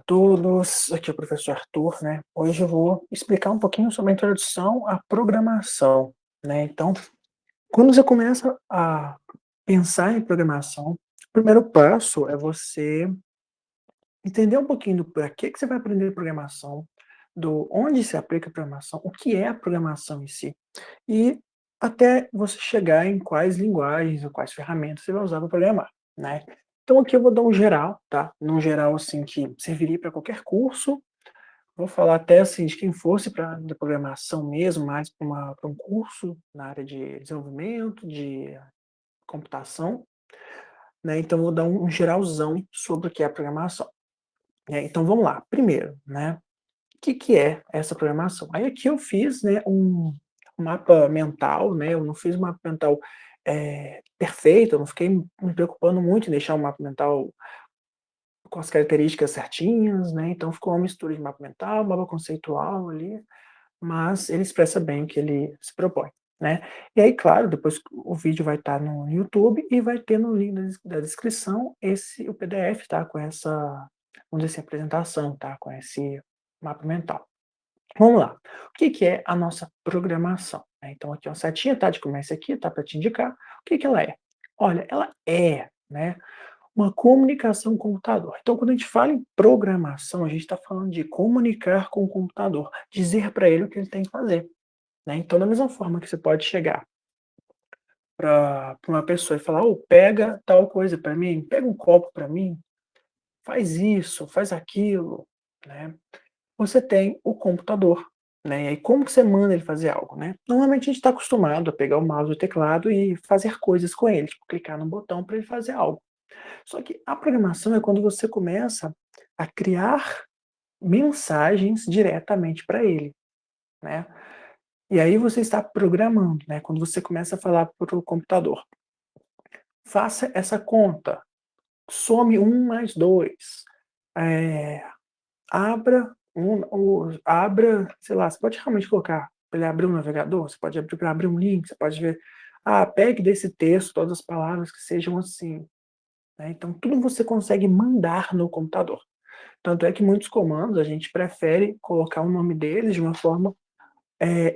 todos, aqui é o professor Arthur, né. Hoje eu vou explicar um pouquinho sobre a introdução à programação, né. Então, quando você começa a pensar em programação, o primeiro passo é você entender um pouquinho do para que você vai aprender programação, do onde se aplica a programação, o que é a programação em si, e até você chegar em quais linguagens ou quais ferramentas você vai usar para programar, né. Então aqui eu vou dar um geral, tá, num geral, assim, que serviria para qualquer curso. Vou falar até, assim, de quem fosse para da programação mesmo, mais para um curso na área de desenvolvimento, de computação, né, então vou dar um geralzão sobre o que é programação. Então vamos lá, primeiro, né, o que que é essa programação? Aí aqui eu fiz, né, um mapa mental, né, eu não fiz um mapa mental, perfeito, eu não fiquei me preocupando muito em deixar o mapa mental com as características certinhas, né, então ficou uma mistura de mapa mental, mapa conceitual ali, mas ele expressa bem o que ele se propõe, né. E aí, claro, depois o vídeo vai estar no YouTube e vai ter no link da descrição o PDF, tá, com essa, vamos dizer assim, apresentação, tá, com esse mapa mental. Vamos lá, o que que é a nossa programação, né. Então aqui uma setinha, tá, de começa aqui, tá, para te indicar. O que que ela é? Olha, ela é, né, uma comunicação com o computador. Então, quando a gente fala em programação, a gente está falando de comunicar com o computador, dizer para ele o que ele tem que fazer, né. Então, da mesma forma que você pode chegar para uma pessoa e falar: "Ô, pega tal coisa para mim, pega um copo para mim, faz isso, faz aquilo", né. Você tem o computador, né, e aí como que você manda ele fazer algo, né. Normalmente a gente está acostumado a pegar o mouse e o teclado e fazer coisas com ele, tipo clicar no botão para ele fazer algo. Só que a programação é quando você começa a criar mensagens diretamente para ele, né. E aí você está programando, né, quando você começa a falar para o computador: "Faça essa conta, some 1 mais 2, eh, abra", sei lá, você pode realmente colocar para ele abrir um navegador, você pode abrir para abrir um link, você pode ver: "Ah, pegue desse texto todas as palavras que sejam assim", né, então tudo você consegue mandar no computador. Tanto é que muitos comandos a gente prefere colocar o nome deles de uma forma,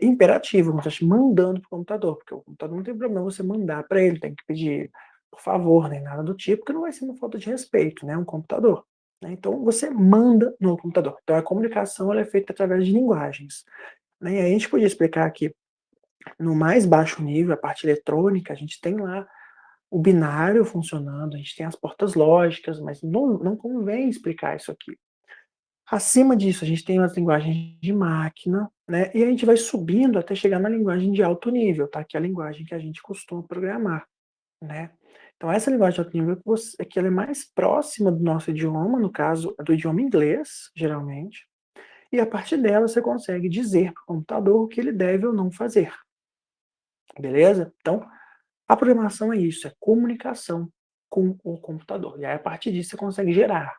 imperativa, como se estivesse mandando para o computador, porque o computador não tem problema você mandar para ele, tem que pedir por favor, nem nada do tipo, que não vai ser uma falta de respeito, né, um computador, né, então você manda no computador. Então a comunicação ela é feita através de linguagens, né, e aí a gente podia explicar aqui no mais baixo nível, a parte eletrônica, a gente tem lá o binário funcionando, a gente tem as portas lógicas, mas não convém explicar isso aqui. Acima disso, a gente tem as linguagens de máquina, né, e a gente vai subindo até chegar na linguagem de alto nível, tá, que é a linguagem que a gente costuma programar, né. Então essa linguagem de alto nível é que ela é mais próxima do nosso idioma, no caso, do idioma inglês, geralmente, e a partir dela você consegue dizer para o computador o que ele deve ou não fazer, beleza? Então, a programação é isso, é comunicação com o computador, e aí a partir disso você consegue gerar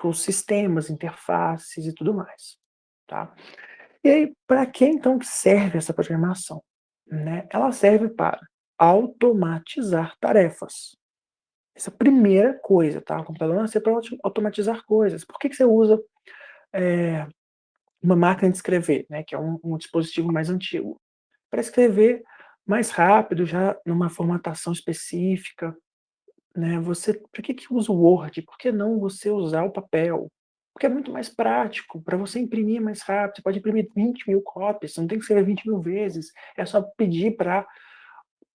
os sistemas, interfaces e tudo mais, tá. E aí, para que então que serve essa programação, né? Ela serve para automatizar tarefas. Essa é a primeira coisa, tá? O computador nasceu para automatizar coisas. Por que que você usa, eh, uma máquina de escrever, né, que é um dispositivo mais antigo? Para escrever mais rápido, já numa formatação específica, né, você para que usa o Word? Por que não você usar o papel? Porque é muito mais prático, para você imprimir mais rápido, você pode imprimir 20.000 cópias, você não tem que escrever 20.000 vezes, é só pedir para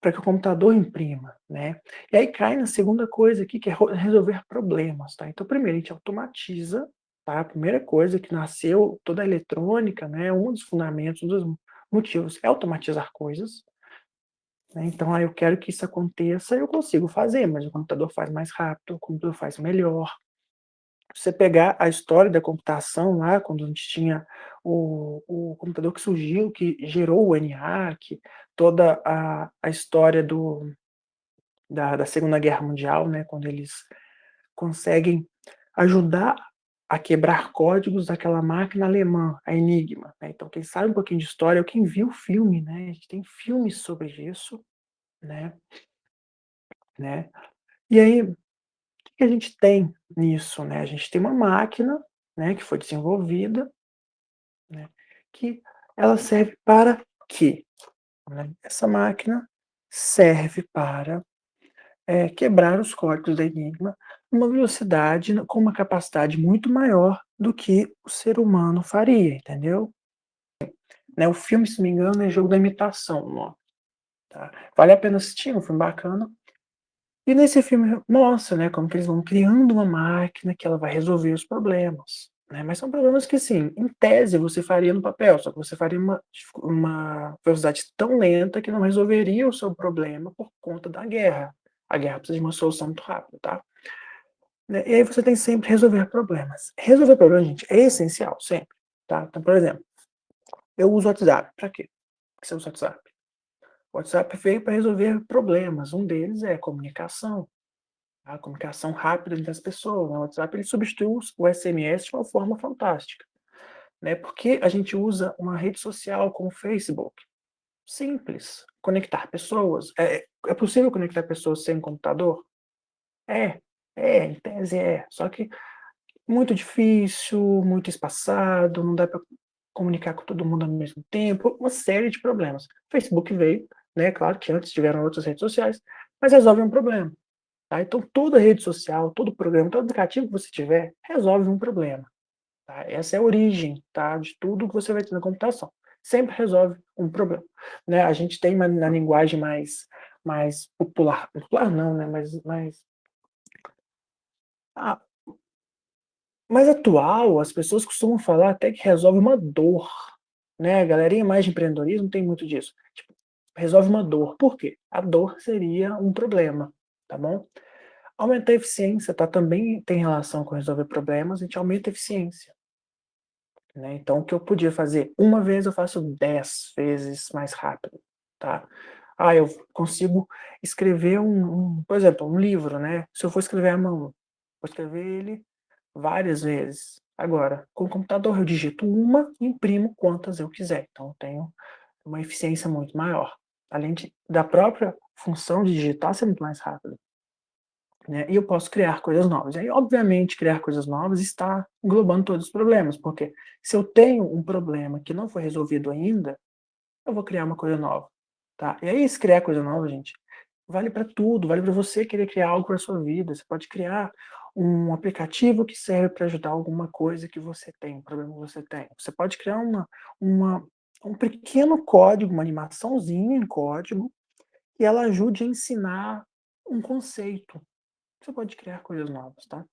que o computador imprima, né. E aí cai na segunda coisa aqui, que é resolver problemas, tá. Então primeiro a gente automatiza, tá, a primeira coisa que nasceu toda a eletrônica, né, um dos fundamentos, um dos motivos é automatizar coisas, né, então, eu quero que isso aconteça, eu consigo fazer, mas o computador faz mais rápido, o computador faz melhor. Se você pegar a história da computação lá, quando a gente tinha o computador que surgiu, que gerou o ENIAC, toda a história da Segunda Guerra Mundial, né, quando eles conseguem ajudar a quebrar códigos daquela máquina alemã, a Enigma, né. Então quem sabe um pouquinho de história é quem viu o filme, né, a gente tem filmes sobre isso, né. Né. E aí, o que que a gente tem nisso, né, a gente tem uma máquina, né, que foi desenvolvida, né, que ela serve para quê? Né? Essa máquina serve para quebrar os códigos da Enigma numa velocidade, com uma capacidade muito maior do que o ser humano faria, entendeu? Né, o filme, se não me engano, é Jogo da Imitação, o nome, tá? Vale a pena assistir, é um filme bacana. E nesse filme mostra, né, como que eles vão criando uma máquina que ela vai resolver os problemas, né, mas são problemas que, assim, em tese você faria no papel, só que você faria uma velocidade tão lenta que não resolveria o seu problema por conta da guerra. A guerra precisa de uma solução muito rápida, tá? Né, e aí você tem que sempre resolver problemas. Resolver problemas, gente, é essencial, sempre, tá? Então, por exemplo, eu uso o WhatsApp. Pra quê que você usa o WhatsApp? O WhatsApp veio para resolver problemas, um deles é comunicação. A comunicação rápida entre as pessoas, né, o WhatsApp ele substitui o SMS de uma forma fantástica, né, porque a gente usa uma rede social como o Facebook. Simples, conectar pessoas. É possível conectar pessoas sem computador? É, em tese é, só que muito difícil, muito espaçado, não dá para comunicar com todo mundo ao mesmo tempo, uma série de problemas. O Facebook veio, né, claro que antes tiveram outras redes sociais, mas resolve um problema. Tá? Então, toda rede social, todo programa, todo aplicativo que você tiver, resolve um problema. Tá? Essa é a origem, tá, de tudo que você vai ter na computação. Sempre resolve um problema. Né? A gente tem na linguagem mais popular, popular não, né? Ah, mais atual, as pessoas costumam falar até que resolve uma dor. Né? A galerinha mais de empreendedorismo tem muito disso. Tipo, resolve uma dor. Por quê? A dor seria um problema, tá bom? Aumentar a eficiência, tá, também tem relação com resolver problemas, a gente aumenta a eficiência, né, então o que eu podia fazer uma vez, eu faço 10 vezes mais rápido, tá. Ah, eu consigo escrever por exemplo, um livro, né, se eu for escrever à mão, vou escrever ele várias vezes. Agora, com o computador eu digito uma e imprimo quantas eu quiser, então eu tenho uma eficiência muito maior, além da própria função de digitar ser muito mais rápida. Né, e eu posso criar coisas novas. E aí, obviamente, criar coisas novas está englobando todos os problemas, porque se eu tenho um problema que não foi resolvido ainda, eu vou criar uma coisa nova, tá? E aí, se criar coisa nova, gente, vale para tudo, vale para você querer criar algo para sua vida. Você pode criar um aplicativo que serve para ajudar alguma coisa que você tem, um problema que você tem. Você pode criar uma, um pequeno código, uma animaçãozinha em código, que ela ajude a ensinar um conceito. Você pode criar coisas novas, tá?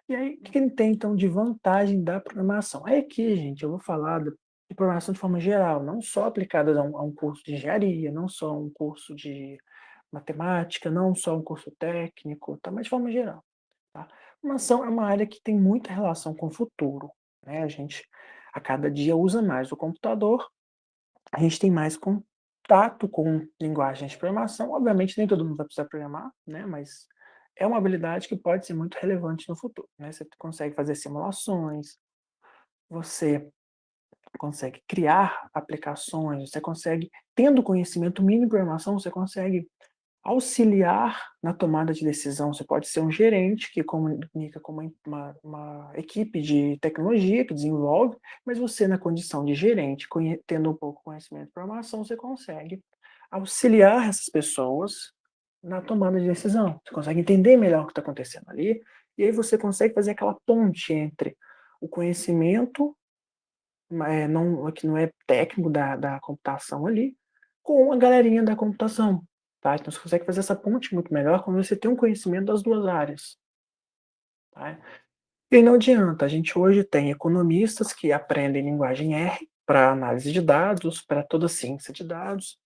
E aí, o que ele tem, então, de vantagem da programação? Aí aqui, gente, eu vou falar de programação de forma geral, não só aplicada a um curso de engenharia, não só um curso de matemática, não só um curso técnico, tá? Mas de forma geral, tá? Programação é uma área que tem muita relação com o futuro, né? A gente, a cada dia, usa mais o computador, a gente tem mais contato com linguagens de programação. Obviamente, nem todo mundo vai precisar programar, né? Mas é uma habilidade que pode ser muito relevante no futuro, né? Você consegue fazer simulações, você consegue criar aplicações, você consegue, tendo conhecimento mínimo de programação, você consegue auxiliar na tomada de decisão. Você pode ser um gerente que comunica com uma equipe de tecnologia que desenvolve, mas você, na condição de gerente, tendo um pouco de conhecimento de programação, você consegue auxiliar essas pessoas na tomada de decisão. Você consegue entender melhor o que está acontecendo ali, e aí você consegue fazer aquela ponte entre o conhecimento, não, que não é técnico da computação ali, com a galerinha da computação. Tá? Então você consegue fazer essa ponte muito melhor quando você tem um conhecimento das duas áreas. Tá? E não adianta, a gente hoje tem economistas que aprendem linguagem R para análise de dados, para toda a ciência de dados,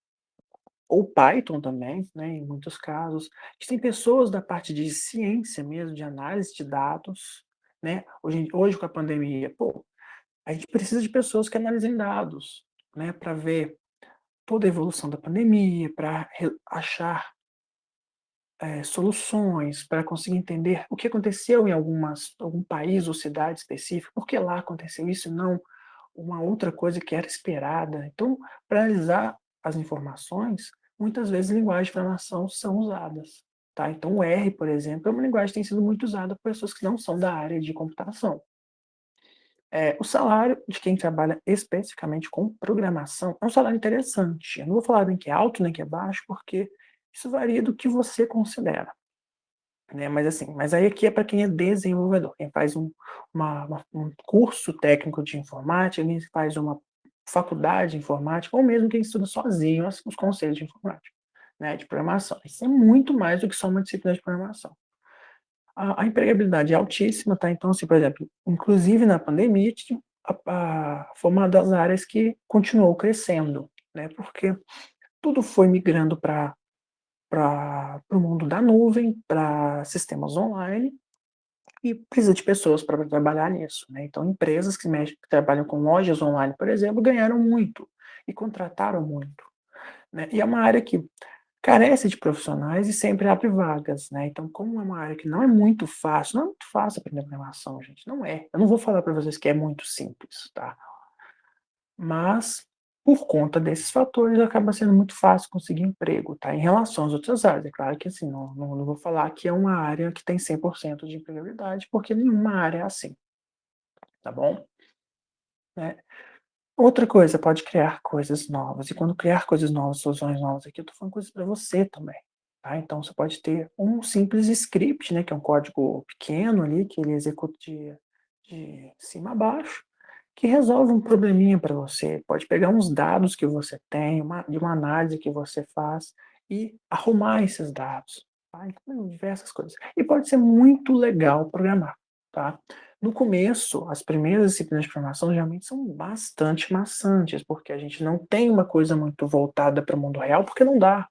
ou Python também, né, em muitos casos. A gente tem pessoas da parte de ciência mesmo, de análise de dados, né? Hoje com a pandemia, pô, a gente precisa de pessoas que analisem dados, né, para ver toda a evolução da pandemia, para achar soluções, para conseguir entender o que aconteceu em algum país ou cidade específica, por que lá aconteceu isso e não uma outra coisa que era esperada. Então, para analisar as informações, muitas vezes linguagens de programação são usadas. tá? Então o R, por exemplo, é uma linguagem que tem sido muito usada por pessoas que não são da área de computação. O salário de quem trabalha especificamente com programação é um salário interessante. Eu não vou falar nem que é alto, nem que é baixo, porque isso varia do que você considera, né? Mas assim, mas aí aqui é para quem é desenvolvedor, quem faz um curso técnico de informática, quem faz uma faculdade de informática, ou mesmo quem estuda sozinho os conceitos de informática, né, de programação. Isso é muito mais do que só uma disciplina de programação. A empregabilidade é altíssima, tá? Então, assim, por exemplo, inclusive na pandemia, foi uma das áreas que continuou crescendo, né? Porque tudo foi migrando para o mundo da nuvem, para sistemas online, e precisa de pessoas para trabalhar nisso, né? Então, empresas que trabalham com lojas online, por exemplo, ganharam muito e contrataram muito, né? E é uma área que carece de profissionais e sempre abre vagas, né? Então, como é uma área que não é muito fácil aprender programação, gente, não é. Eu não vou falar para vocês que é muito simples, tá? Mas, por conta desses fatores, acaba sendo muito fácil conseguir emprego, tá? Em relação às outras áreas, é claro que assim, não vou falar que é uma área que tem 100% de empregabilidade, porque nenhuma área é assim, tá bom? Né? Outra coisa, pode criar coisas novas. E quando criar coisas novas, soluções novas aqui, eu tô falando coisas para você também, tá? Então você pode ter um simples script, né, que é um código pequeno ali, que ele executa de cima a baixo, que resolve um probleminha para você. Pode pegar uns dados que você tem, de uma análise que você faz e arrumar esses dados, tá? Então, diversas coisas. E pode ser muito legal programar, tá? No começo, as primeiras disciplinas de programação geralmente são bastante maçantes, porque a gente não tem uma coisa muito voltada para o mundo real, porque não dá.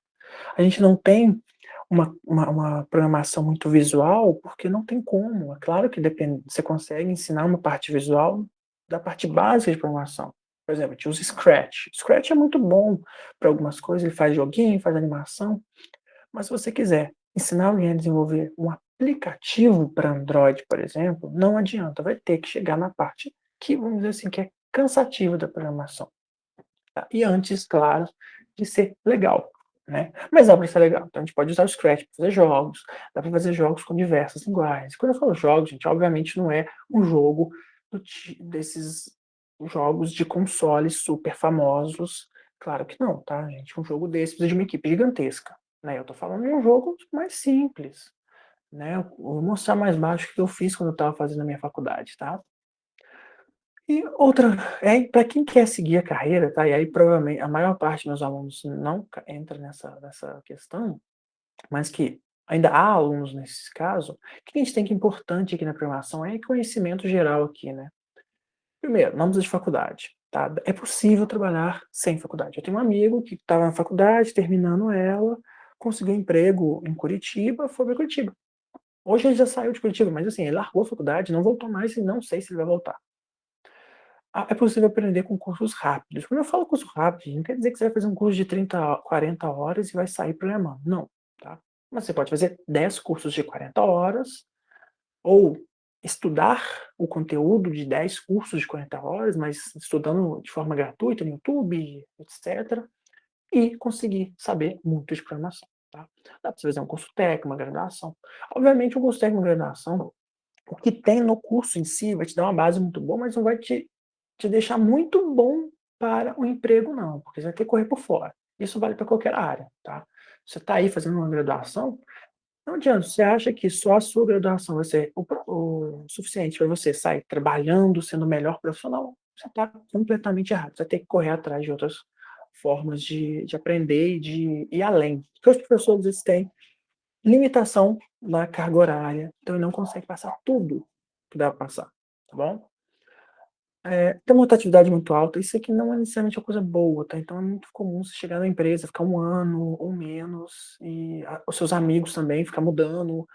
A gente não tem uma programação muito visual, porque não tem como. É claro que depende, você consegue ensinar uma parte visual da parte básica de programação. Por exemplo, a gente usa Scratch. Scratch é muito bom para algumas coisas, ele faz joguinho, faz animação, mas se você quiser ensinar alguém a desenvolver um aplicativo para Android, por exemplo, não adianta, vai ter que chegar na parte que, vamos dizer assim, que é cansativa da programação. Tá? E antes, claro, de ser legal, né? Mas dá para ser legal. Então a gente pode usar o Scratch para fazer jogos, dá para fazer jogos com diversas linguagens. Quando eu falo jogos, gente, obviamente não é um jogo desses jogos de consoles super famosos. Claro que não, tá, gente? Um jogo desse precisa de uma equipe gigantesca, né? Eu tô falando de um jogo mais simples, né? Eu vou mostrar mais baixo o que eu fiz quando eu estava fazendo a minha faculdade, tá? E outra, para quem quer seguir a carreira, tá? E aí provavelmente a maior parte dos meus alunos não entra nessa questão, mas que ainda há alunos nesse caso, o que a gente tem que é importante aqui na programação é conhecimento geral aqui, né? Primeiro, não precisa de faculdade, tá? É possível trabalhar sem faculdade. Eu tenho um amigo que estava na faculdade, terminando ela, conseguiu emprego em Curitiba, foi para Curitiba. Hoje ele já saiu de Curitiba, mas assim, ele largou a faculdade, não voltou mais e não sei se ele vai voltar. É possível aprender com cursos rápidos. Quando eu falo curso rápido, não quer dizer que você vai fazer um curso de 30, 40 horas e vai sair programando. Não, tá? Mas você pode fazer 10 cursos de 40 horas, ou estudar o conteúdo de 10 cursos de 40 horas, mas estudando de forma gratuita no YouTube, etc. E conseguir saber muito de programação, tá? Dá para você fazer um curso técnico, uma graduação. Obviamente, um curso técnico, uma graduação, o que tem no curso em si vai te dar uma base muito boa, mas não vai te deixar muito bom para o emprego não, porque você vai ter que correr por fora. Isso vale para qualquer área, tá? Você está aí fazendo uma graduação, não adianta, você acha que só a sua graduação vai ser o suficiente para você sair trabalhando, sendo o melhor profissional, você está completamente errado. Você vai ter que correr atrás de outras formas de aprender e de ir além. Porque os professores eles têm limitação na carga horária, então ele não consegue passar tudo que dá para passar, tá bom? Tem uma rotatividade muito alta, isso aqui não é necessariamente uma coisa boa, tá? Então é muito comum você chegar na empresa, ficar um ano ou menos, e os seus amigos também ficar mudando.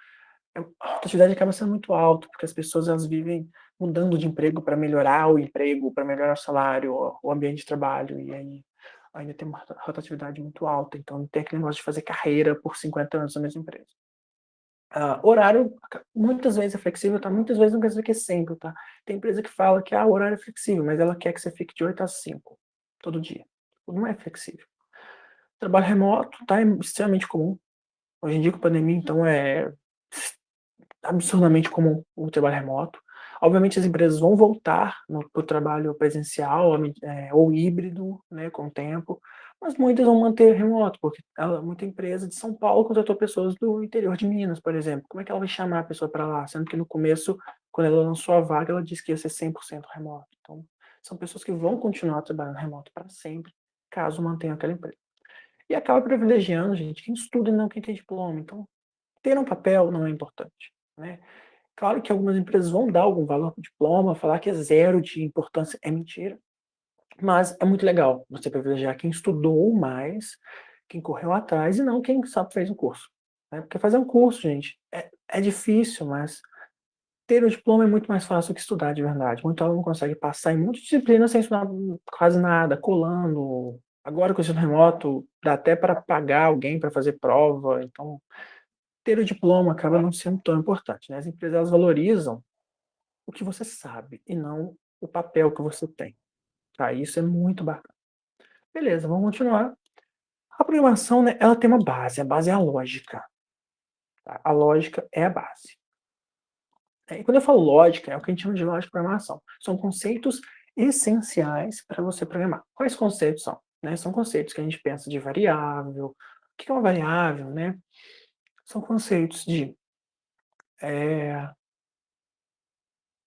A rotatividade acaba sendo muito alta, porque as pessoas elas vivem mudando de emprego para melhorar o emprego, para melhorar o salário, o ambiente de trabalho, e aí ainda tem uma rotatividade muito alta, então não tem aquele negócio de fazer carreira por 50 anos na mesma empresa. Horário muitas vezes é flexível, tá? Muitas vezes não quer dizer que é sempre, tá? Tem empresa que fala que o horário é flexível, mas ela quer que você fique de 8 às 5 todo dia. Não é flexível. Trabalho remoto, tá? É extremamente comum. Hoje em dia com a pandemia, então, é absurdamente comum o trabalho remoto. Obviamente as empresas vão voltar para o trabalho presencial, ou híbrido, né, com o tempo, mas muitas vão manter remoto, porque muita empresa de São Paulo contratou pessoas do interior de Minas, por exemplo. Como é que ela vai chamar a pessoa para lá? Sendo que no começo, quando ela lançou a vaga, ela disse que ia ser 100% remoto. Então, são pessoas que vão continuar trabalhando remoto para sempre, caso mantenha aquela empresa. E acaba privilegiando, gente, quem estuda e não quem tem diploma. Então, ter um papel não é importante, né? Claro que algumas empresas vão dar algum valor para o diploma, falar que é zero de importância é mentira, mas é muito legal você privilegiar quem estudou mais, quem correu atrás e não quem só fez um curso, né, porque fazer um curso, gente, é difícil, mas ter o diploma é muito mais fácil que estudar de verdade. Muito aluno consegue passar em muitas disciplinas sem estudar quase nada, colando. Agora com o ensino remoto, dá até para pagar alguém para fazer prova, então ter o diploma acaba não sendo tão importante, né. As empresas elas valorizam o que você sabe e não o papel que você tem, tá, isso é muito bacana. Beleza, vamos continuar. A programação, né, ela tem uma base, a base é a lógica, tá, a lógica é a base. E quando eu falo lógica, é o que a gente chama de lógica de programação, são conceitos essenciais para você programar. Quais conceitos são? Né, são conceitos que a gente pensa de variável, o que é uma variável, né, são conceitos eh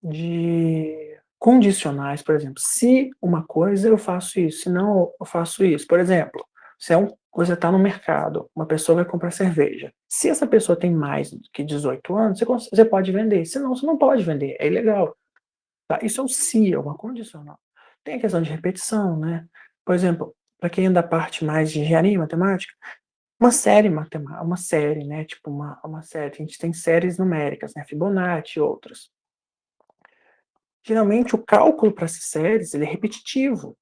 de condicionais, por exemplo, se uma coisa eu faço isso, se não eu faço isso. Por exemplo, se você está no mercado, uma pessoa vai comprar cerveja. Se essa pessoa tem mais do que 18 anos, você pode vender, senão você não pode vender, é ilegal, tá. Isso é o se, é uma condicional. Tem a questão de repetição, né. Por exemplo, para quem é da parte mais de engenharia e matemática, uma série, né, tipo uma série, a gente tem séries numéricas, né, Fibonacci e outras. Geralmente o cálculo para essas séries, ele é repetitivo,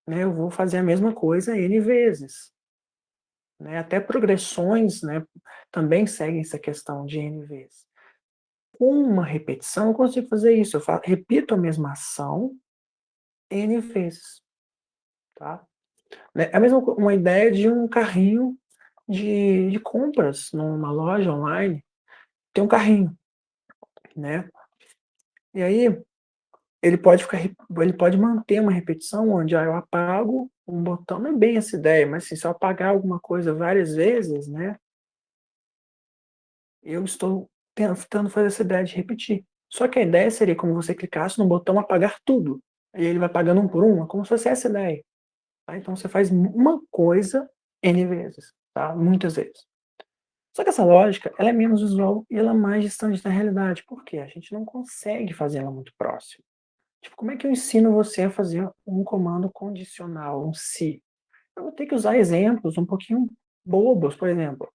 né, eu vou fazer a mesma coisa N vezes, né, até progressões, né, também seguem essa questão de N vezes. Com uma repetição eu consigo fazer isso, repito a mesma ação N vezes, tá. É a mesma uma ideia de um carrinho de compras numa loja online, tem um carrinho, né, e aí ele pode manter uma repetição onde, eu apago um botão, não é bem essa ideia, mas assim, se eu apagar alguma coisa várias vezes, né, eu estou tentando fazer essa ideia de repetir. Só que a ideia seria como você clicasse no botão apagar tudo, e ele vai apagando um por um, é como se fosse essa ideia, tá. Então você faz uma coisa N vezes, tá, muitas vezes. Só que essa lógica, ela é menos visual e ela é mais distante da realidade, por quê? A gente não consegue fazer ela muito próximo. Tipo, como é que eu ensino você a fazer um comando condicional, um se? Eu vou ter que usar exemplos um pouquinho bobos, por exemplo,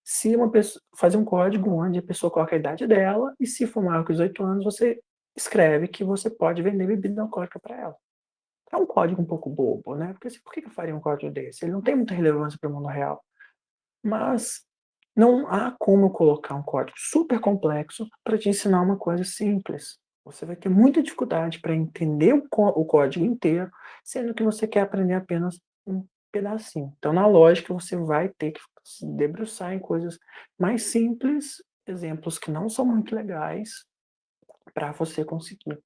se uma pessoa fazer um código onde a pessoa coloca a idade dela e se for maior que 18 anos, você escreve que você pode vender bebida alcoólica para ela. É um código um pouco bobo, né, porque assim, por que eu faria um código desse? Ele não tem muita relevância para o mundo real. Mas não há como eu colocar um código super complexo para te ensinar uma coisa simples. Você vai ter muita dificuldade para entender o código inteiro, sendo que você quer aprender apenas um pedacinho. Então, na lógica, você vai ter que se debruçar em coisas mais simples, exemplos que não são muito legais, para você conseguir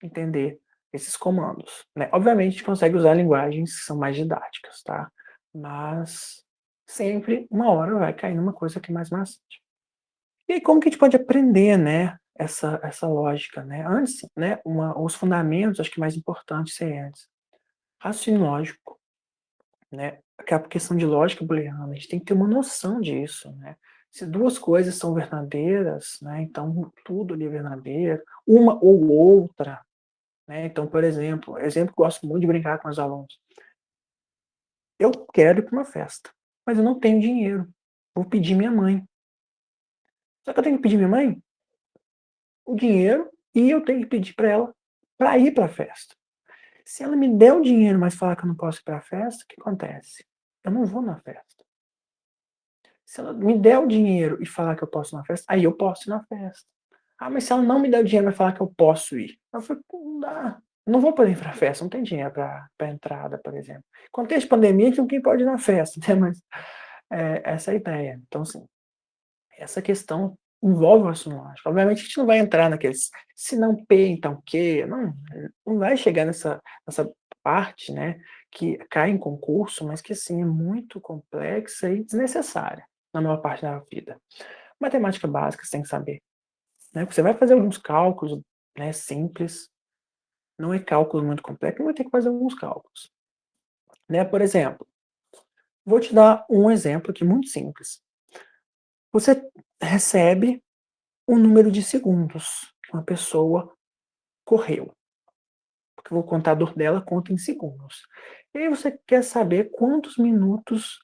entender esses comandos, né. Obviamente, a gente consegue usar linguagens que são mais didáticas, tá, mas sempre, uma hora vai cair numa coisa que é mais maçante. E aí como que a gente pode aprender, né, essa lógica, né? Antes, né, os fundamentos, acho que mais importantes seria antes, raciocínio lógico, né, aquela questão de lógica booleana, a gente tem que ter uma noção disso, né. Se 2 coisas são verdadeiras, né, então tudo ali é verdadeiro, uma ou outra, né, então, por exemplo que eu gosto muito de brincar com os alunos, eu quero ir para uma festa, mas eu não tenho dinheiro, vou pedir minha mãe. Só que eu tenho que pedir minha mãe o dinheiro e eu tenho que pedir para ela para ir para a festa. Se ela me der o dinheiro, mas falar que eu não posso ir para a festa, o que acontece? Eu não vou na festa. Se ela me der o dinheiro e falar que eu posso ir na festa, aí eu posso ir na festa. Ah, mas se ela não me der o dinheiro, mas falar que eu posso ir, eu falei: "Pô, não dá, não vou poder ir pra festa, não tem dinheiro pra entrada", por exemplo. Contexto de pandemia que ninguém pode ir na festa, né, mas, essa é a ideia. Então assim essa questão envolve o raciocínio lógico. Obviamente a gente não vai entrar naqueles se não P, então Q, não vai chegar nessa parte, né, que cai em concurso, mas que, assim, é muito complexa e desnecessária na maior parte da vida. Matemática básica você tem que saber, né, você vai fazer alguns cálculos, né, simples, não é cálculo muito complexo, mas vai ter que fazer alguns cálculos, né. Por exemplo, vou te dar um exemplo aqui muito simples. Você recebe o número de segundos que uma pessoa correu, porque o contador dela conta em segundos. E aí você quer saber quantos minutos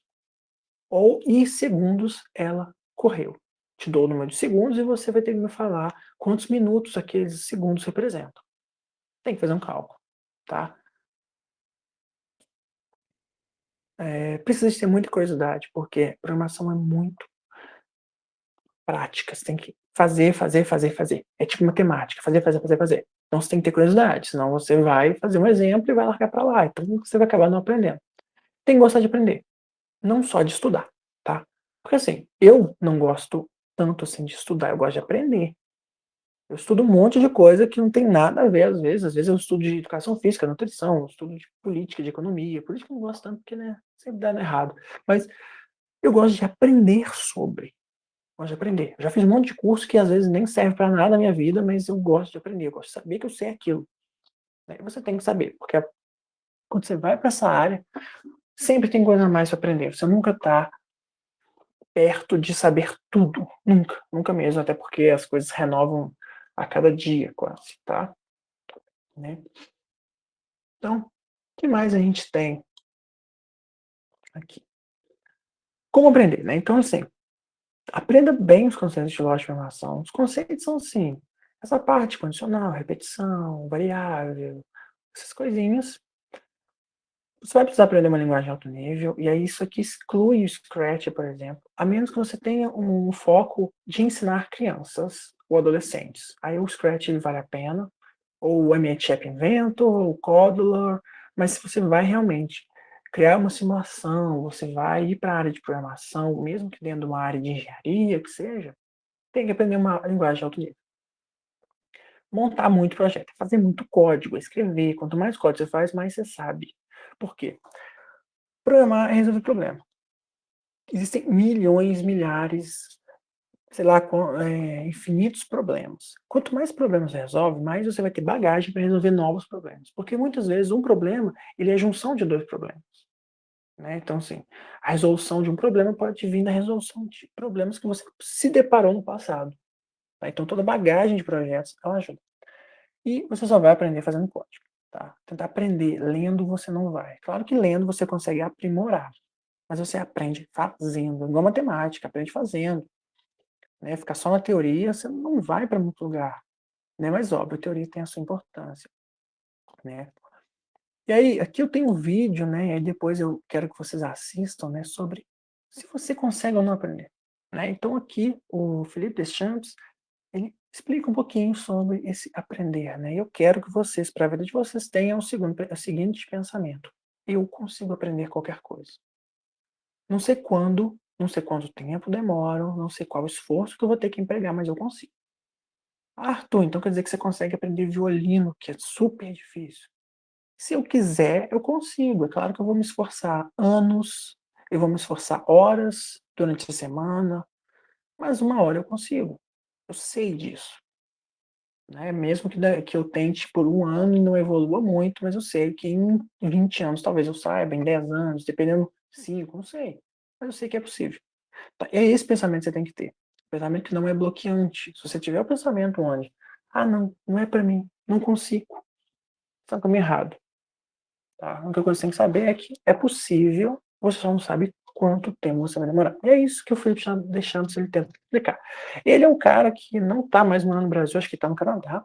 ou e segundos ela correu. Te dou o número de segundos e você vai ter que me falar quantos minutos aqueles segundos representam. Tem que fazer um cálculo, tá? Precisa de ter muita curiosidade, porque programação é muito prática, você tem que fazer, fazer, fazer, fazer. É tipo matemática, fazer, fazer, fazer, fazer. Então você tem que ter curiosidade, senão você vai fazer um exemplo e vai largar para lá, então você vai acabar não aprendendo. Tem que gostar de aprender, não só de estudar, tá? Porque assim, eu não gosto tanto assim de estudar, eu gosto de aprender. Eu estudo um monte de coisa que não tem nada a ver às vezes eu estudo de educação física, nutrição, eu estudo de política, de economia, política eu não gosto tanto porque, né, sempre dá errado, mas eu gosto de aprender sobre. Gosto de aprender. Eu já fiz um monte de curso que às vezes nem serve para nada na minha vida, mas eu gosto de aprender, eu gosto de saber que eu sei aquilo, né. E você tem que saber, porque quando você vai para essa área, sempre tem coisa a mais para aprender, você nunca está perto de saber tudo, nunca, nunca mesmo, até porque as coisas renovam a cada dia quase, tá, né. Então, o que mais a gente tem aqui? Como aprender, né. Então assim, aprenda bem os conceitos de lógica de programação. Os conceitos são assim, essa parte condicional, repetição, variável, essas coisinhas. Você vai precisar aprender uma linguagem de alto nível, e aí isso aqui exclui o Scratch, por exemplo, a menos que você tenha um foco de ensinar crianças ou adolescentes. Aí o Scratch ele vale a pena, ou o MHP Inventor, ou o Codler, mas se você vai realmente criar uma simulação, você vai ir para a área de programação, mesmo que dentro de uma área de engenharia, que seja, tem que aprender uma linguagem de alto nível. Montar muito projeto, fazer muito código, escrever. Quanto mais código você faz, mais você sabe. Por quê? Programar é resolver problema. Existem milhões, milhares, sei lá, infinitos problemas. Quanto mais problemas você resolve, mais você vai ter bagagem para resolver novos problemas. Porque muitas vezes um problema, ele é a junção de 2 problemas, né. Então assim, a resolução de um problema pode vir da resolução de problemas que você se deparou no passado, tá. Então toda bagagem de projetos, ela ajuda. E você só vai aprender fazendo código, tá. Tentar aprender lendo você não vai. Claro que lendo você consegue aprimorar, mas você aprende fazendo, igual matemática, aprende fazendo, né. Ficar só na teoria, você não vai para muito lugar, né. Mas óbvio, a teoria tem a sua importância, né. E aí, aqui eu tenho um vídeo, né, e aí depois eu quero que vocês assistam, né, sobre se você consegue ou não aprender, né. Então aqui o Felipe Deschamps, ele explica um pouquinho sobre esse aprender, né. E eu quero que vocês, para a vida de vocês, tenham o seguinte pensamento: "Eu consigo aprender qualquer coisa. Não sei quando, não sei quanto tempo demora, não sei qual esforço que eu vou ter que empregar, mas eu consigo". "Ah, Arthur, então quer dizer que você consegue aprender violino, que é super difícil". Se eu quiser, eu consigo. É claro que eu vou me esforçar anos, eu vou me esforçar horas durante a semana, mas uma hora eu consigo. Eu sei disso. Né, mesmo que eu tente por um ano e não evolua muito, mas eu sei que em 20 anos talvez eu saiba, em 10 anos, dependendo, 5, não sei, mas eu sei que é possível. Tá, é esse pensamento que você tem que ter, pensamento que não é bloqueante. Se você tiver o pensamento onde: "Ah não, não é para mim, não consigo", você tá no caminho errado, tá. A única coisa que você tem que saber é que é possível, você só não sabe quanto tempo você vai demorar. E é isso que o Felipe Deschamps ele tenta explicar. Ele é um cara que não tá mais morando no Brasil, acho que tá no Canadá.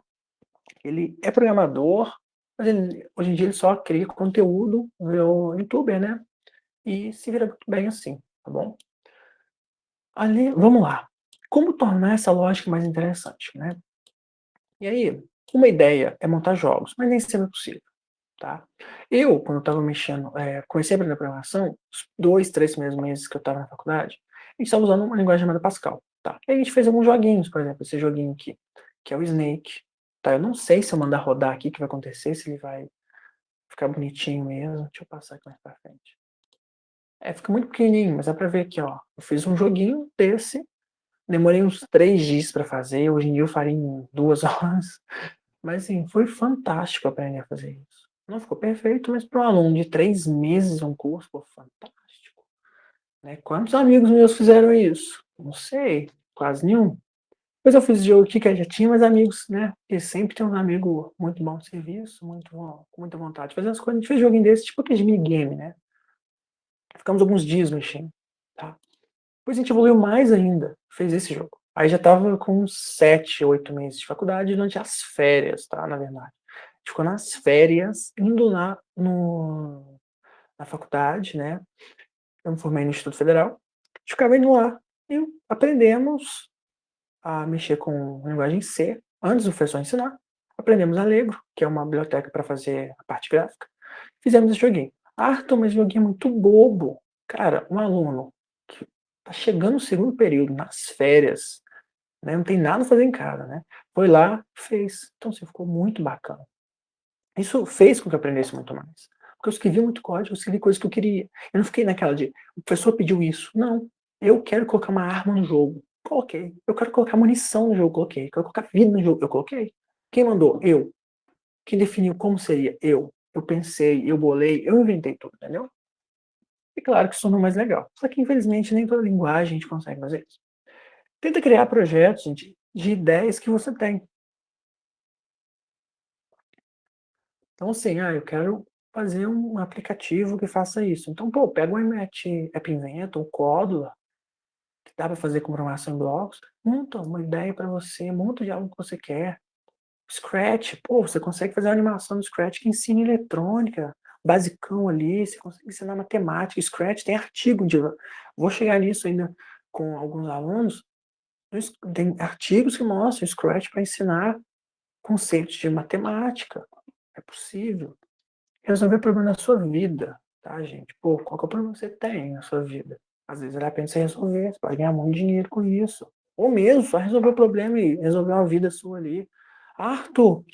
Ele é programador, mas ele hoje em dia ele só cria conteúdo, virou youtuber, né, e se vira muito bem assim, tá bom. Ali vamos lá, como tornar essa lógica mais interessante, né. E aí, uma ideia é montar jogos, mas nem sempre é possível, tá. Eu, quando eu estava mexendo, comecei a aprender programação, os 2, 3 primeiros meses que eu estava na faculdade, a gente estava usando uma linguagem chamada Pascal. tá? E a gente fez alguns joguinhos, por exemplo, esse joguinho aqui, que é o Snake, tá? Eu não sei se eu mandar rodar aqui o que vai acontecer, se ele vai ficar bonitinho mesmo. Deixa eu passar aqui mais pra frente. Fica muito pequenininho, mas dá pra ver aqui, ó. Eu fiz um joguinho desse, demorei uns 3 dias pra fazer, hoje em dia eu faria em 2 horas. Mas assim, foi fantástico aprender a fazer isso. Não ficou perfeito, mas para um aluno de 3 meses um curso, pô, fantástico. Né? Quantos amigos meus fizeram isso? Não sei, quase nenhum. Depois eu fiz jogo aqui que eu já tinha mais amigos, né? Porque sempre tem um amigo muito bom de serviço, com muita vontade de fazer as coisas. A gente fez joguinho desse, tipo aquele de minigame, né? Ficamos alguns dias mexendo, tá? Depois a gente evoluiu mais ainda, fez esse jogo. Aí já tava com uns 7, 8 meses de faculdade durante as férias, tá? Na verdade. A gente ficou nas férias, indo lá na faculdade, né? Eu me formei no Instituto Federal. A gente ficava indo lá e aprendemos a mexer com linguagem C, antes do professor ensinar. Aprendemos Allegro, que é uma biblioteca para fazer a parte gráfica. Fizemos esse joguinho. Arthur, mas esse joguinho é muito bobo. Cara, um aluno que tá chegando no segundo período, nas férias, né, não tem nada a fazer em casa, né? Foi lá, fez. Então, assim, ficou muito bacana. Isso fez com que eu aprendesse muito mais. Porque eu escrevi muito código, eu escrevi coisas que eu queria. Eu não fiquei naquela de, o professor pediu isso. Não. Eu quero colocar uma arma no jogo. Coloquei. Eu quero colocar munição no jogo. Coloquei. Eu quero colocar vida no jogo. Eu coloquei. Quem mandou? Eu. Quem definiu como seria? Eu. Eu pensei, eu bolei, eu inventei tudo, entendeu? E claro que isso tornou mais legal. Só que, infelizmente, nem toda linguagem a gente consegue fazer isso. Tenta criar projetos, gente, de ideias que você tem. Então, assim, eu quero fazer um aplicativo que faça isso. Então, pô, pega o App Inventor, o Códula, que dá para fazer com programação em blocos, monta uma ideia para você, monta de algo que você quer. Scratch, pô, você consegue fazer uma animação no Scratch que ensina eletrônica, basicão ali, você consegue ensinar matemática. Scratch tem artigo de. Vou chegar nisso ainda com alguns alunos. Tem artigos que mostram Scratch para ensinar conceitos de matemática. É possível resolver o problema da sua vida, tá, gente? Pô, qual que é o problema que você tem na sua vida? Às vezes ela pensa em resolver, você pode ganhar muito dinheiro com isso. Ou mesmo, só resolver o problema e resolver uma vida sua ali. Arthur,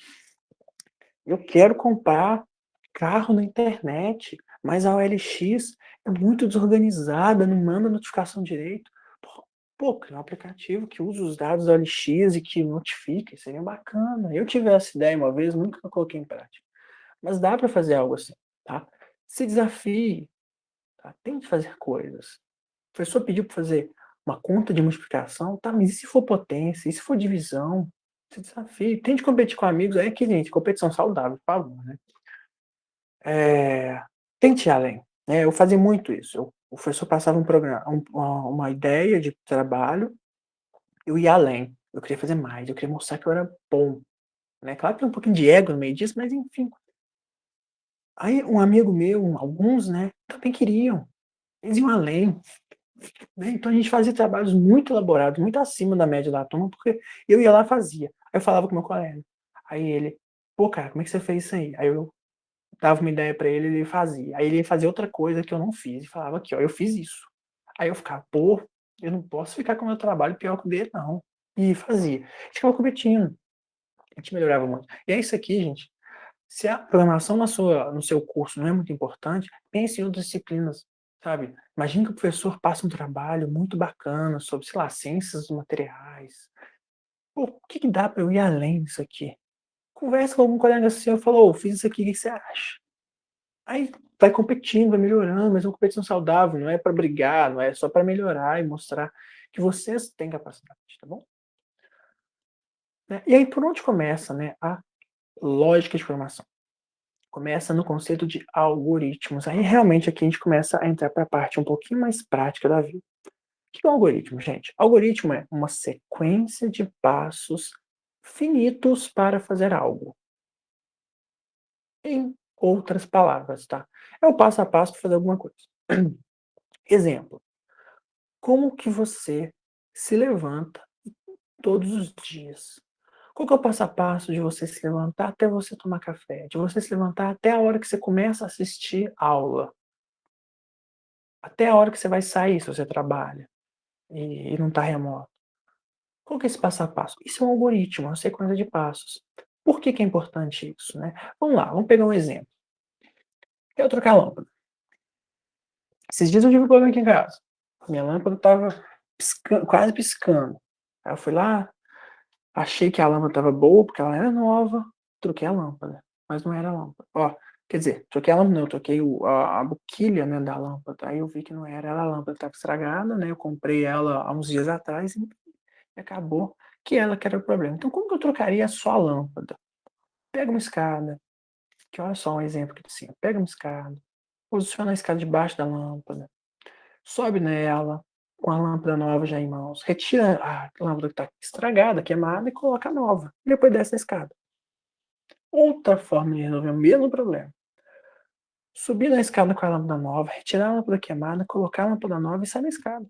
eu quero comprar carro na internet, mas a OLX é muito desorganizada, não manda notificação direito. Pô, criar um aplicativo que usa os dados da OLX e que notifique, seria bacana. Eu tive essa ideia uma vez, nunca coloquei em prática. Mas dá para fazer algo assim, tá? Se desafie, tá? Tente fazer coisas. O professor pediu para fazer uma conta de multiplicação, tá? Mas e se for potência? E se for divisão? Se desafie. Tente competir com amigos. É que, gente, competição saudável, por favor, né? Tente ir além. Né? Eu fazia muito isso. O professor passava um programa, uma ideia de trabalho, eu ia além. Eu queria fazer mais, eu queria mostrar que eu era bom. Né? Claro que tem um pouquinho de ego no meio disso, mas enfim. Aí um amigo meu, alguns, né, também queriam. Eles iam além. Né? Então a gente fazia trabalhos muito elaborados, muito acima da média da turma, porque eu ia lá e fazia. Aí eu falava com meu colega. Aí ele, pô, cara, como é que você fez isso aí? Aí eu dava uma ideia pra ele, ele fazia. Aí ele ia fazer outra coisa que eu não fiz e falava aqui, ó, eu fiz isso. Aí eu ficava, pô, eu não posso ficar com o meu trabalho pior que o dele, não. E fazia. A gente ficava competindo. A gente melhorava muito. E é isso aqui, gente. Se a programação no seu curso não é muito importante, pense em outras disciplinas, sabe? Imagine que o professor passa um trabalho muito bacana sobre, sei lá, ciências dos materiais. Pô, o que dá para eu ir além disso aqui? Conversa com algum colega seu e falou, fiz isso aqui, o que você acha? Aí vai competindo, vai melhorando, mas é uma competição saudável, não é para brigar, não é só para melhorar e mostrar que vocês têm capacidade, tá bom? Né? E aí, por onde começa, né, a lógica de programação? Começa no conceito de algoritmos. Aí realmente aqui a gente começa a entrar para a parte um pouquinho mais prática da vida. O que é um algoritmo, gente? Algoritmo é uma sequência de passos finitos para fazer algo. Em outras palavras, tá? É o passo a passo para fazer alguma coisa. Exemplo. Como que você se levanta todos os dias? Qual que é o passo a passo de você se levantar até você tomar café? De você se levantar até a hora que você começa a assistir aula? Até a hora que você vai sair se você trabalha e não está remoto. Qual que é esse passo a passo? Isso é um algoritmo, uma sequência de passos. Por que que é importante isso, né? Vamos lá, vamos pegar um exemplo. Quero trocar a lâmpada. Esses dias eu tive um problema aqui em casa. Minha lâmpada estava quase piscando. Aí eu fui lá, achei que a lâmpada estava boa, porque ela era nova, troquei a lâmpada. Mas não era a lâmpada. Ó, quer dizer, troquei a lâmpada não, eu troquei a boquilha, né, da lâmpada. Aí eu vi que não era ela, a lâmpada estava estragada, né? Eu comprei ela há uns dias atrás e acabou que ela que era o problema. Então como que eu trocaria só a lâmpada? Pega uma escada, que olha só um exemplo aqui de cima. Pega uma escada, posiciona a escada debaixo da lâmpada, sobe nela, com a lâmpada nova já em mãos, retira a lâmpada que está estragada, queimada e coloca a nova. E depois desce a escada. Outra forma de resolver o mesmo problema. Subir na escada com a lâmpada nova, retirar a lâmpada queimada, colocar a lâmpada nova e sair na escada.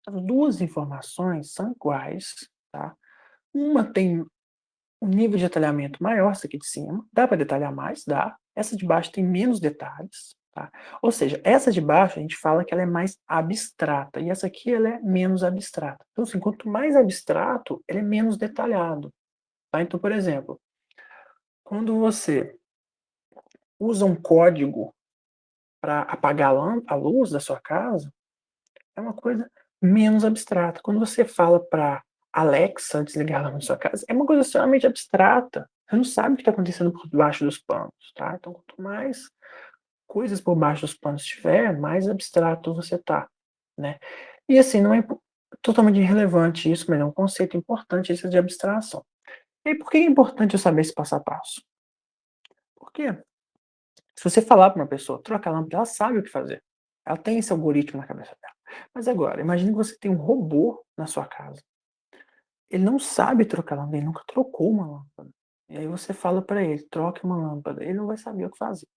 As duas informações são iguais, tá? Uma tem um nível de detalhamento maior, essa aqui de cima. Dá para detalhar mais? Dá. Essa de baixo tem menos detalhes, tá? Ou seja, essa de baixo a gente fala que ela é mais abstrata e essa aqui ela é menos abstrata. Então, assim, quanto mais abstrato, ele é menos detalhado, tá? Então, por exemplo, quando você usa um código para apagar a luz da sua casa, é uma coisa menos abstrata. Quando você fala para Alexa desligar a luz na sua casa, é uma coisa extremamente abstrata. Você não sabe o que está acontecendo por baixo dos panos, tá? Então, quanto mais coisas por baixo dos panos tiver, mais abstrato você tá, né? E assim, não é totalmente irrelevante isso, mas é um conceito importante esse de abstração. E por que é importante eu saber esse passo a passo? Porque se você falar para uma pessoa, troca a lâmpada, ela sabe o que fazer. Ela tem esse algoritmo na cabeça dela. Mas agora, imagine que você tem um robô na sua casa. Ele não sabe trocar lâmpada, ele nunca trocou uma lâmpada. E aí você fala para ele, troque uma lâmpada. Ele não vai saber o que fazer. O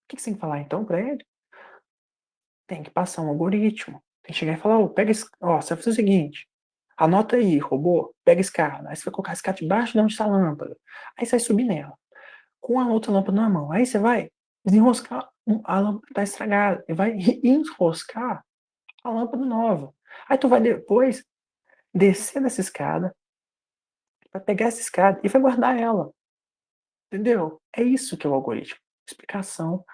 que você tem que falar então para ele? Tem que passar um algoritmo. Tem que chegar e falar, ó, pega esse, ó, você vai fazer o seguinte, anota aí, robô, pega a escada. Aí você vai colocar a escada debaixo de onde está a lâmpada. Aí você vai subir nela, com a outra lâmpada na mão. Aí você vai desenroscar a lâmpada que está estragada e vai enroscar a lâmpada nova. Aí tu vai depois descer dessa escada, vai pegar essa escada e vai guardar ela. Entendeu? É isso que é o algoritmo. Explicação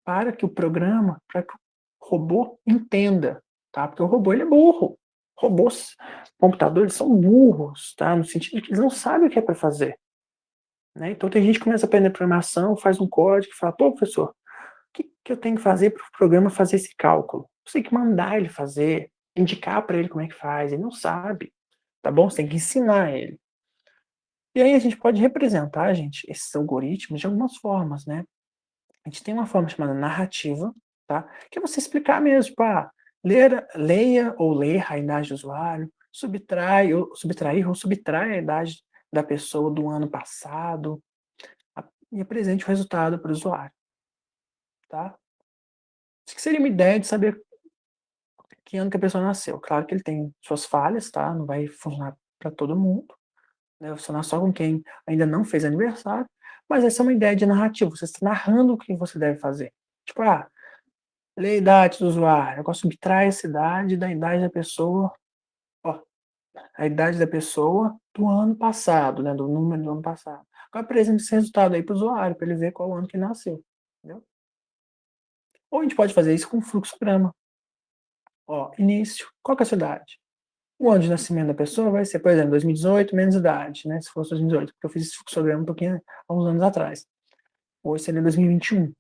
para que o programa, para que o robô entenda, tá? Porque o robô ele é burro. Robôs, computadores são burros, tá? No sentido de que eles não sabem o que é para fazer, né? Então tem gente que começa a aprender programação, faz um código e fala, pô, professor, o que eu tenho que fazer para o programa fazer esse cálculo? Você tem que mandar ele fazer, indicar para ele como é que faz, ele não sabe, tá bom? Você tem que ensinar ele. E aí a gente pode representar, gente, esses algoritmos de algumas formas, né? A gente tem uma forma chamada narrativa, tá? Que é você explicar mesmo, tipo, leia ou ler a idade do usuário, subtrair ou subtrai a idade da pessoa do ano passado e apresente o resultado para o usuário, tá? Isso que seria uma ideia de saber que ano que a pessoa nasceu. Claro que ele tem suas falhas, tá? Não vai funcionar para todo mundo, né? Vai funcionar só com quem ainda não fez aniversário, mas essa é uma ideia de narrativa. Você está narrando o que você deve fazer. Tipo, lê a idade do usuário. Agora subtrai essa idade da idade da pessoa. Ó, a idade da pessoa do ano passado, né? Do número do ano passado. Agora apresenta esse resultado aí para o usuário, para ele ver qual ano que nasceu. Entendeu? Ou a gente pode fazer isso com fluxograma. Ó, início. Qual que é a sua idade? O ano de nascimento da pessoa vai ser, por exemplo, 2018 menos idade, né? Se fosse 2018, porque eu fiz esse fluxograma um pouquinho há uns anos atrás. Hoje seria 2021.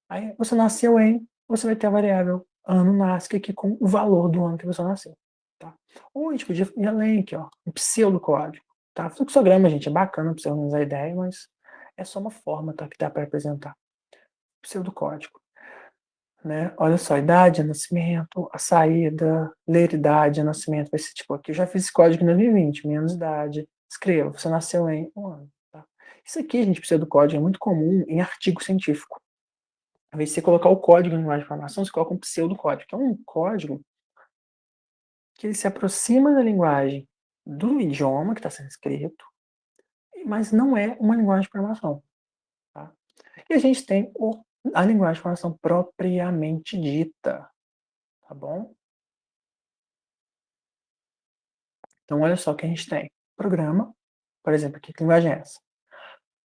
Aí você nasceu em, você vai ter a variável ano nasce aqui com o valor do ano que você nasceu. Tá? Ou a gente podia ir além aqui, ó, um pseudocódigo. Tá? Fluxograma, gente, é bacana para você organizar a ideia, mas é só uma forma, tá, que dá para representar. Pseudocódigo. Né? Olha só, idade, nascimento, a saída, ler idade, nascimento, vai ser tipo aqui, eu já fiz esse código em 2020, menos idade, escreva, você nasceu em um ano. Tá? Isso aqui, gente, pseudocódigo é muito comum em artigo científico. Ao invés de você colocar o código em linguagem de programação, você coloca um pseudocódigo, que é um código que ele se aproxima da linguagem do idioma que está sendo escrito, mas não é uma linguagem de programação. Tá? E a gente tem a linguagem de programação propriamente dita, tá bom? Então, olha só o que a gente tem. Programa, por exemplo, aqui, que linguagem é essa?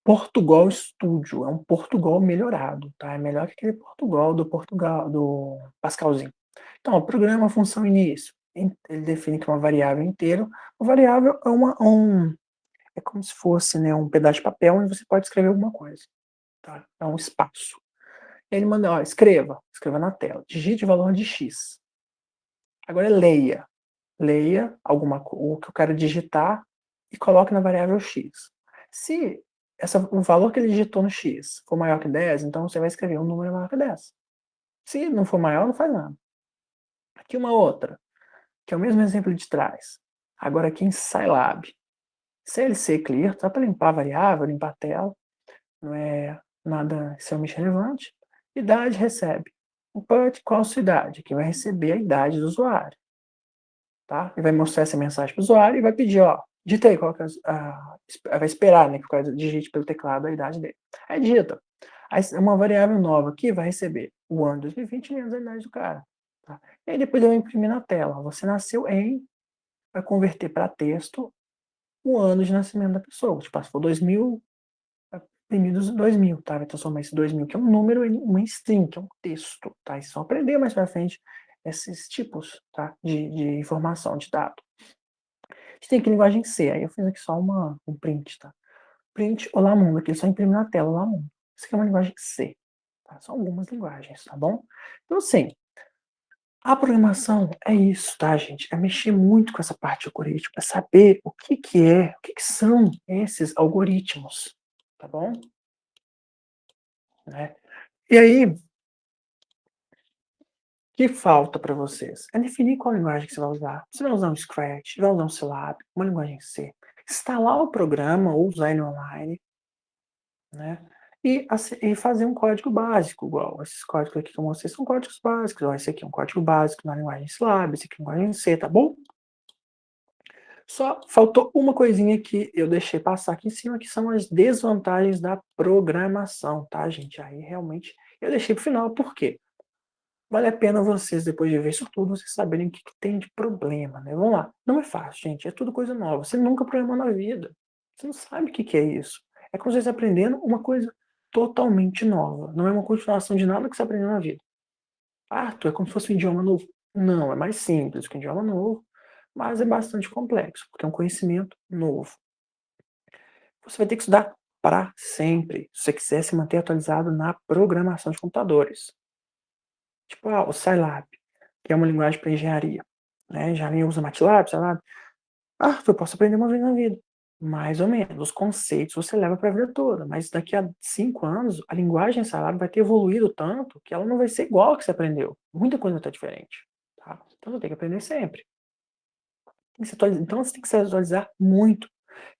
Portugal Studio, é um Portugal melhorado, tá? É melhor que aquele Portugal, do Pascalzinho. Então, o programa função início, ele define que é uma variável inteira. Uma variável é é como se fosse, né, um pedaço de papel onde você pode escrever alguma coisa, tá? É um espaço. Ele manda, ó, escreva na tela, digite o valor de X. Agora leia o que eu quero digitar e coloque na variável X. Se o valor que ele digitou no X for maior que 10, então você vai escrever um número maior que 10. Se não for maior, não faz nada. Aqui uma outra, que é o mesmo exemplo de trás. Agora aqui em Scilab. CLC Clear, só para limpar a variável, limpar a tela, não é nada extremamente relevante. Idade recebe. O PUT, qual a sua idade? Aqui vai receber a idade do usuário. Tá? E vai mostrar essa mensagem para o usuário e vai pedir, ó, digita aí qual que vai esperar, né, que o cara digite pelo teclado a idade dele. Aí digita. Aí uma variável nova aqui vai receber o ano 2020 menos a idade do cara. Tá? E aí depois eu vou imprimir na tela. Você nasceu em, vai converter para texto o ano de nascimento da pessoa. Tipo, se for 2000, vai imprimir dos 2000, tá? Vai transformar esse 2000, que é um número, em uma string, que é um texto, tá? E só aprender mais para frente esses tipos, tá? De informação, de dado. A gente tem aqui linguagem C, aí eu fiz aqui só um print, tá? Print Olá Mundo, aqui só imprime na tela Olá Mundo. Isso aqui é uma linguagem C, tá? São algumas linguagens, tá bom? Então, assim, a programação é isso, tá, gente? É mexer muito com essa parte de algoritmo, é saber o que são esses algoritmos, tá bom? Né? E aí, o que falta para vocês? É definir qual linguagem que você vai usar. Você vai usar um Scratch, vai usar um Scilab, uma linguagem C. Instalar o programa ou usar ele online, né? E fazer um código básico, igual esses códigos aqui que eu mostrei são códigos básicos. Ó, esse aqui é um código básico na linguagem Scilab, esse aqui é uma linguagem C, tá bom? Só faltou uma coisinha que eu deixei passar aqui em cima, que são as desvantagens da programação, tá, gente? Aí realmente eu deixei pro final, por quê? Vale a pena vocês, depois de ver isso tudo, vocês saberem o que tem de problema, né? Vamos lá. Não é fácil, gente. É tudo coisa nova. Você nunca programou na vida. Você não sabe o que é isso. É como vocês aprendendo uma coisa totalmente nova. Não é uma continuação de nada que você aprendeu na vida. Arthur, é como se fosse um idioma novo. Não, é mais simples que um idioma novo, mas é bastante complexo, porque é um conhecimento novo. Você vai ter que estudar para sempre, se você quiser se manter atualizado na programação de computadores. Tipo, o Scilab, que é uma linguagem para engenharia. Né? Engenharia usa MATLAB, Scilab. Eu posso aprender uma vez na vida. Mais ou menos. Os conceitos você leva para a vida toda. Mas daqui a 5 anos, a linguagem Scilab vai ter evoluído tanto que ela não vai ser igual ao que você aprendeu. Muita coisa está diferente. Tá? Então você tem que aprender sempre. Então você tem que se atualizar muito.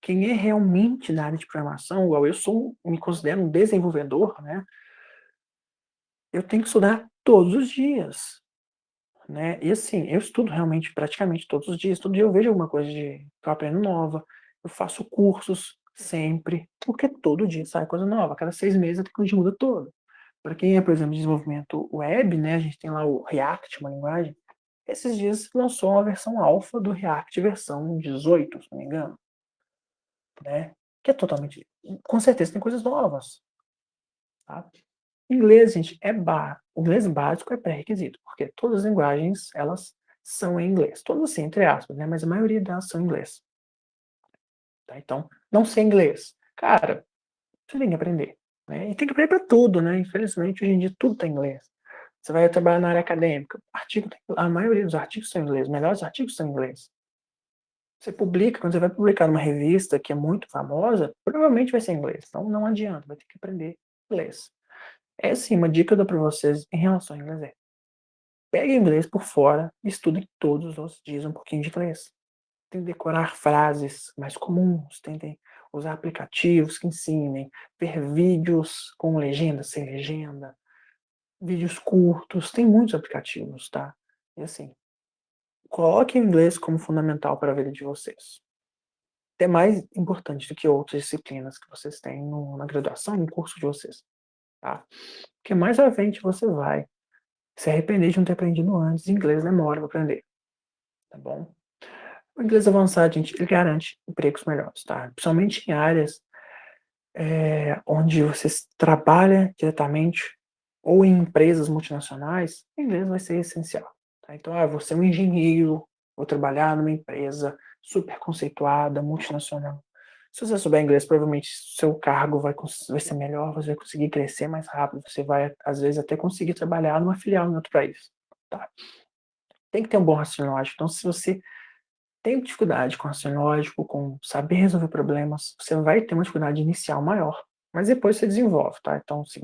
Quem é realmente da área de programação, igual eu me considero um desenvolvedor, né? Eu tenho que estudar todos os dias. Né? E assim, eu estudo realmente praticamente todos os dias. Todo dia eu vejo alguma coisa que eu aprendo nova. Eu faço cursos sempre, porque todo dia sai coisa nova. A cada 6 meses a tecnologia muda toda. Para quem é, por exemplo, desenvolvimento web, né, a gente tem lá o React, uma linguagem. Esses dias lançou uma versão alfa do React, versão 18, se não me engano. Né? Que é totalmente. Com certeza tem coisas novas. Tá? Inglês, gente, o inglês básico é pré-requisito, porque todas as linguagens, elas são em inglês. Todas assim, entre aspas, né? Mas a maioria delas são em inglês. Tá? Então, não sei inglês. Cara, você tem que aprender. Né? E tem que aprender para tudo, né? Infelizmente, hoje em dia, tudo está em inglês. Você vai trabalhar na área acadêmica, a maioria dos artigos são em inglês, os melhores artigos são em inglês. Você publica, quando você vai publicar numa revista que é muito famosa, provavelmente vai ser em inglês. Então, não adianta, vai ter que aprender inglês. É sim, uma dica que eu dou para vocês em relação ao inglês pegue inglês por fora e estude todos os dias um pouquinho de inglês. Tentem decorar frases mais comuns, tentem usar aplicativos que ensinem, ver vídeos com legenda, sem legenda, vídeos curtos, tem muitos aplicativos, tá? E assim, coloque o inglês como fundamental para a vida de vocês. É mais importante do que outras disciplinas que vocês têm na graduação, no curso de vocês, tá? Porque mais à frente você vai se arrepender de não ter aprendido antes. Inglês demora para aprender, tá bom? O inglês avançado, gente, ele garante empregos melhores, tá? Principalmente em áreas, onde você trabalha diretamente ou em empresas multinacionais, o inglês vai ser essencial, tá? Então, você é um engenheiro, vou trabalhar numa empresa super conceituada, multinacional. Se você souber inglês, provavelmente seu cargo vai ser melhor, você vai conseguir crescer mais rápido, você vai, às vezes, até conseguir trabalhar numa filial em outro país, tá? Tem que ter um bom raciocínio lógico. Então, se você tem dificuldade com raciocínio lógico, com saber resolver problemas, você vai ter uma dificuldade inicial maior, mas depois você desenvolve, tá? Então, assim,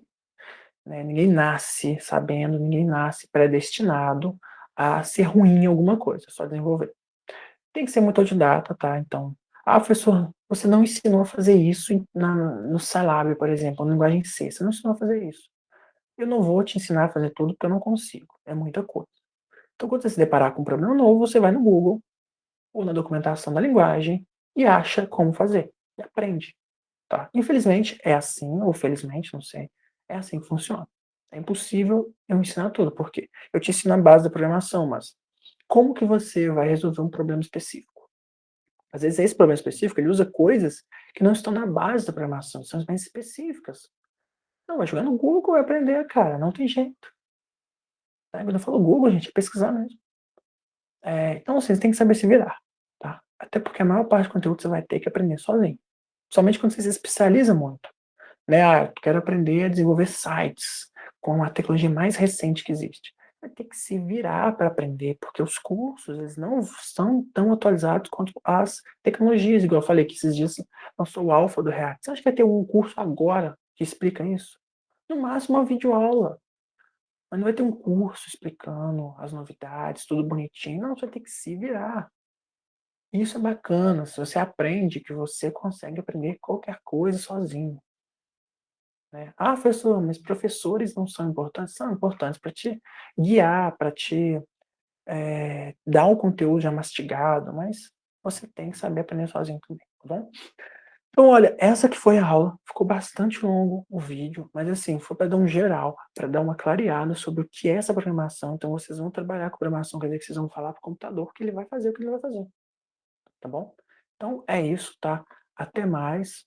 né, ninguém nasce sabendo, ninguém nasce predestinado a ser ruim em alguma coisa, é só desenvolver. Tem que ser muito autodidata, tá? Então, professor, você não ensinou a fazer isso no Scilab, por exemplo, na linguagem C, você não ensinou a fazer isso. Eu não vou te ensinar a fazer tudo porque eu não consigo, é muita coisa. Então, quando você se deparar com um problema novo, você vai no Google ou na documentação da linguagem e acha como fazer, e aprende, tá? Infelizmente é assim, ou felizmente, não sei, é assim que funciona. É impossível eu ensinar tudo, porque eu te ensino a base da programação, mas como que você vai resolver um problema específico? Às vezes esse problema específico, ele usa coisas que não estão na base da programação, são mais específicas. Não, vai jogar no Google e aprender, cara, não tem jeito. Tá? Quando eu falo Google, gente, é pesquisar mesmo. Então, assim, você tem que saber se virar, tá? Até porque a maior parte do conteúdo você vai ter que aprender sozinho. Somente quando você se especializa muito, né? Eu quero aprender a desenvolver sites com a tecnologia mais recente que existe. Vai ter que se virar para aprender, porque os cursos, eles não são tão atualizados quanto as tecnologias, igual eu falei que esses dias lançou o Alpha do React. Você acha que vai ter um curso agora que explica isso? No máximo uma videoaula. Mas não vai ter um curso explicando as novidades, tudo bonitinho. Não, você vai ter que se virar. Isso é bacana, se você aprende que você consegue aprender qualquer coisa sozinho, né. Professor, mas professores não são importantes? São importantes para te guiar, para te, dar um conteúdo já mastigado, mas você tem que saber aprender sozinho também, tá bom? Então olha, essa que foi a aula, ficou bastante longo o vídeo, mas assim, foi para dar um geral, para dar uma clareada sobre o que é essa programação, então vocês vão trabalhar com programação, quer dizer que vocês vão falar para o computador que ele vai fazer o que ele vai fazer, tá bom? Então é isso, tá? Até mais.